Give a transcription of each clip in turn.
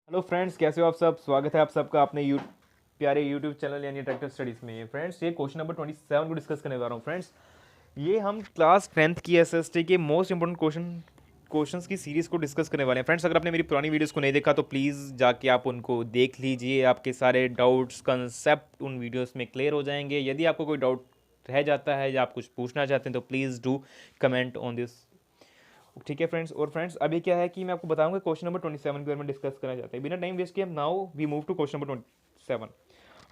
Hello friends, कैसे हो आप सब। स्वागत है आप सबका अपने प्यारे यूट्यूब चैनल यानी ट्रैक्टर स्टडीज़ में। फ्रेंड्स, ये क्वेश्चन नंबर 27 को डिस्कस करने जा रहा हूँ। फ्रेंड्स, ये हम क्लास 10th की एसएसटी के मोस्ट इंपॉर्टेंट क्वेश्चंस की सीरीज़ को डिस्कस करने वाले हैं। फ्रेंड्स, अगर आपने मेरी पुरानी वीडियोस को नहीं देखा तो प्लीज़ जाके आप उनको देख लीजिए। आपके सारे डाउट्स कंसेप्ट उन वीडियोस में क्लियर हो जाएंगे। यदि आपको कोई डाउट रह जाता है या आप कुछ पूछना चाहते हैं तो please do comment on this. ठीक है फ्रेंड्स। और फ्रेंड्स, अभी क्या है कि मैं आपको बताऊंगा क्वेश्चन नंबर 27 के बारे में डिस्कस करना चाहते हैं। बिना टाइम वेस्ट किए हम now we move to question number 27।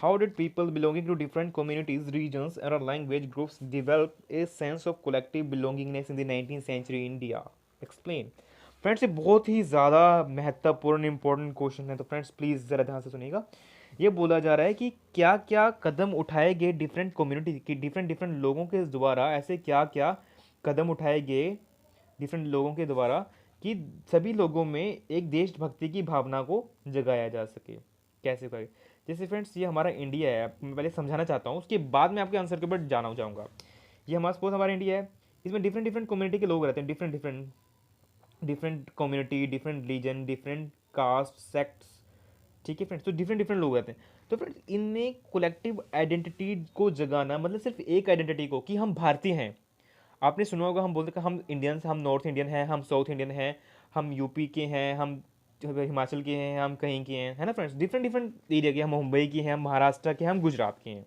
How did people belonging to different communities, regions and language groups develop a sense of collective belongingness in the 19th century India? Explain. Friends, ये बहुत ही ज़्यादा महत्वपूर्ण important question है, तो friends please ज़रा ध्यान से सुनिएगा। ये बोला जा रहा है कि क्या क्या कदम उठाए गए डिफरेंट कम्युनिटी की डिफरेंट डिफरेंट लोगों के द्वारा, ऐसे क्या क्या कदम उठाए गए डिफरेंट लोगों के द्वारा कि सभी लोगों में एक देशभक्ति की भावना को जगाया जा सके। कैसे करें? जैसे फ्रेंड्स, ये हमारा इंडिया है, मैं पहले समझाना चाहता हूँ, उसके बाद मैं आपके आंसर के ऊपर जाना चाहूँगा। ये हमारा सपोज हमारा इंडिया है, इसमें डिफरेंट डिफरेंट कम्युनिटी के लोग रहते हैं, different different different community, different religion, different caste, sects. ठीक है फ्रेंड्स, तो डिफरेंट डिफरेंट लोग रहते हैं। तो फ्रेंड्स, इनमें कोलेक्टिव आइडेंटिटी को जगाना मतलब सिर्फ एक आइडेंटिटी को कि हम भारतीय हैं। आपने सुना होगा हम बोलते हैं कि हम इंडियंस, हम नॉर्थ इंडियन हैं, हम साउथ इंडियन हैं, हम यूपी के हैं, हम हिमाचल के हैं, हम कहीं के हैं, है ना फ्रेंड्स। डिफरेंट डिफरेंट एरिया के, हम मुंबई के हैं, हम महाराष्ट्र के हैं, हम गुजरात के हैं।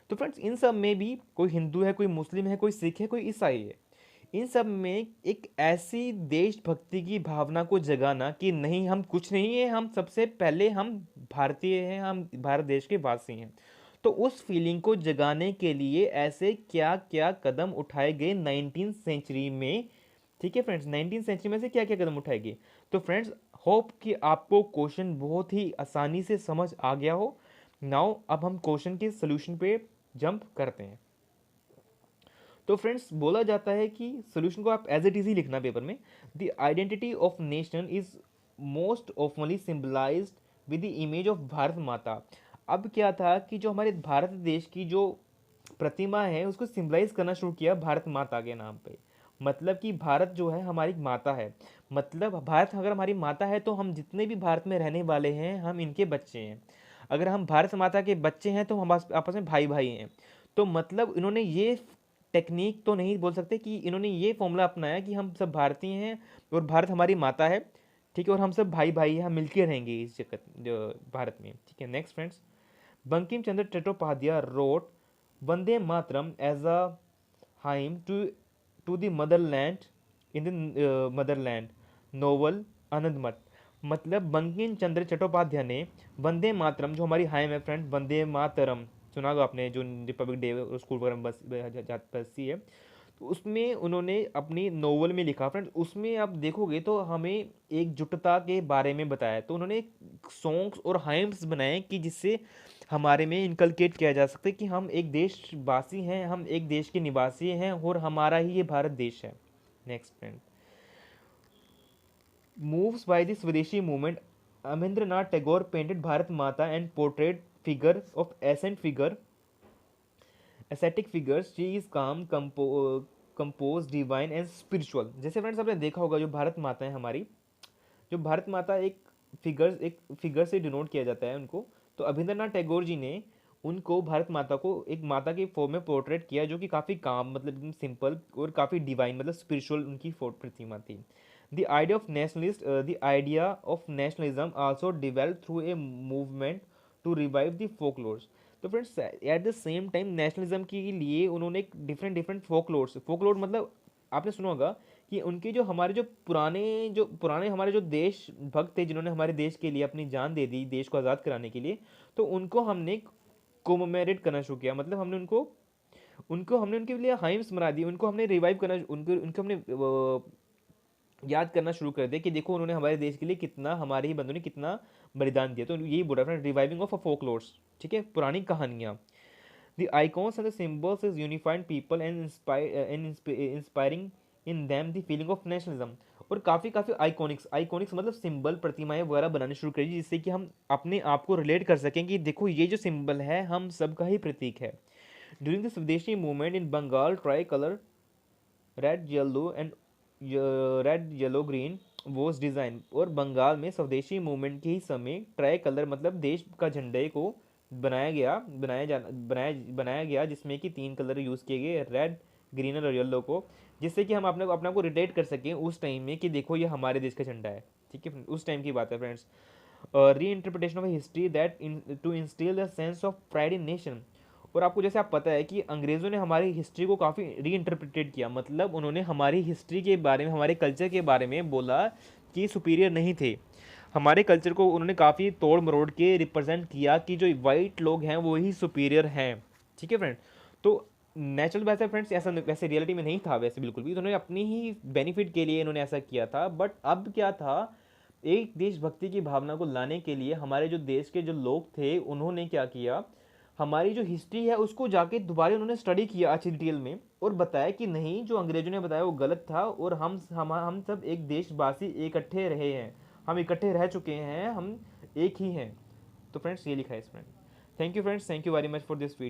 तो फ्रेंड्स, इन सब में भी कोई हिंदू है, कोई मुस्लिम है, कोई सिख है, कोई ईसाई है। इन सब में एक ऐसी देशभक्ति की भावना को जगाना कि नहीं, हम कुछ नहीं है, हम सबसे पहले हम भारतीय हैं, हम भारत देश के वासी हैं। तो उस फीलिंग को जगाने के लिए ऐसे क्या क्या कदम उठाए गए 19th सेंचुरी में। ठीक है फ्रेंड्स, 19th सेंचुरी में से क्या क्या कदम उठाए गए। तो फ्रेंड्स, होप कि आपको क्वेश्चन बहुत ही आसानी से समझ आ गया हो। नाउ अब हम क्वेश्चन के सोल्यूशन पे जंप करते हैं। तो फ्रेंड्स, बोला जाता है कि सोल्यूशन को आप एज इट इज ही लिखना पेपर में। The identity of nation is most oftenly symbolised with the image of Bharat Mata. अब क्या था कि जो हमारे भारत देश की जो प्रतिमा है उसको सिंबलाइज करना शुरू किया भारत माता के नाम पे। मतलब कि भारत जो है हमारी माता है। मतलब भारत अगर हमारी माता है तो हम जितने भी भारत में रहने वाले हैं हम इनके बच्चे हैं। अगर हम भारत माता के बच्चे हैं तो हम आपस में भाई भाई हैं। तो मतलब इन्होंने ये टेक्निक तो नहीं बोल सकते कि इन्होंने ये फॉर्मूला अपनाया कि हम सब भारतीय हैं और भारत हमारी माता है। ठीक है, और हम सब भाई भाई हैं, हम मिलके रहेंगे इस जगत जो भारत में। ठीक है, next friends, Bankim Chandra Chattopadhyay wrote Vande Mataram as a hymn to the motherland in the motherland novel Anand Math. मतलब बंकिम चंद्र चट्टोपाध्याय ने वंदे मातरम, जो हमारी हाइम है फ्रेंड, वंदे मातरम सुना होगा आपने, जो रिपब्लिक डे स्कूल वगैरह में बसती है। तो उसमें उन्होंने अपनी नोवेल में लिखा फ्रेंड्स। उसमें आप देखोगे तो हमें एकजुटता के बारे में बताया। तो उन्होंने सॉन्ग्स और हाइम्स बनाए कि जिससे हमारे में इनकलकेट किया जा सकता है कि हम एक देशवासी हैं, हम एक देश के निवासी हैं और हमारा ही ये भारत देश है। Next friend, moves by the Swadeshi movement, Abanindranath Tagore painted Bharat Mata and portrait figure of ascent figure ascetic figures, she is calm compose divine and spiritual. जैसे फ्रेंड्स, आपने देखा होगा जो भारत माता है हमारी, जो भारत माता एक फिगर से डिनोट किया जाता है उनको। तो अभिंद्रनाथ टैगोर जी ने उनको, भारत माता को, एक माता के फॉर्म में पोर्ट्रेट किया जो कि काफ़ी काम, मतलब एकदम सिंपल और काफ़ी डिवाइन, मतलब स्पिरिचुअल उनकी प्रतिमा थी। The idea of nationalism also develop through a movement to revive the folklores. तो friends, at the same time nationalism के लिए उन्होंने एक डिफरेंट डिफरेंट फोकलोर मतलब आपने सुना होगा कि उनके जो पुराने हमारे जो देश भक्त थे, जिन्होंने हमारे देश के लिए अपनी जान दे दी देश को आज़ाद कराने के लिए, तो उनको हमने कोमोमेरेट करना शुरू किया। मतलब हमने उनको उनको हमने उनके लिए हाइम्स बना दी, उनको हमने रिवाइव करना, उनको उनको हमने याद करना शुरू कर दिया कि देखो उन्होंने हमारे देश के लिए कितना, हमारे ही बंधुओं ने कितना बलिदान दिया। तो यही बोल रहा है रिवाइविंग ऑफ अ फोकलोर्स। ठीक है, पुरानी कहानियाँ। The icons and the symbols is unifying people and inspiring in them the feeling of nationalism। और काफ़ी काफ़ी आइकॉनिक्स मतलब सिंबल, प्रतिमाएं वगैरह बनाने शुरू करी जिससे कि हम अपने आप को रिलेट कर सकें कि देखो ये जो सिंबल है हम सबका ही प्रतीक है। During the Swadeshi movement in Bengal, tricolour red yellow and red yellow green was design, और बंगाल में स्वदेशी मूवमेंट के ही समय ट्राई कलर मतलब देश का झंडे को बनाया गया जिसमें कि 3 कलर यूज़ किए गए, रेड, ग्रीन और येलो को, जिससे कि हम अपने आप को रिलेट कर सकें उस टाइम में कि देखो ये हमारे देश का झंडा है। ठीक है, उस टाइम की बात है friends. Reinterpretation of history that to instil the sense of pride in nation. और आपको जैसे आप पता है कि अंग्रेज़ों ने हमारी हिस्ट्री को काफ़ी री इंटरप्रिटेट किया, मतलब उन्होंने हमारी हिस्ट्री के बारे में, हमारे कल्चर के बारे में बोला कि सुपीरियर नहीं थे। हमारे कल्चर को उन्होंने काफ़ी तोड़ मरोड़ के रिप्रेजेंट किया कि जो वाइट लोग हैं वो ही सुपीरियर हैं। ठीक है फ्रेंड, तो नेचुरल वैसे फ्रेंड्स ऐसा वैसे रियलिटी में नहीं था वैसे बिल्कुल भी, उन्होंने अपनी ही बेनिफिट के लिए इन्होंने ऐसा किया था। बट अब क्या था, एक देशभक्ति की भावना को लाने के लिए हमारे जो देश के जो लोग थे उन्होंने क्या किया, हमारी जो हिस्ट्री है उसको जाके दोबारा उन्होंने स्टडी किया अच्छी डिटेल में, और बताया कि नहीं जो अंग्रेजों ने बताया वो गलत था, और हम सब एक देशवासी इकट्ठे रहे हैं, हम इकट्ठे रह चुके हैं, हम एक ही हैं। तो फ्रेंड्स ये लिखा है इसमें। Thank you friends, thank you very much for this video.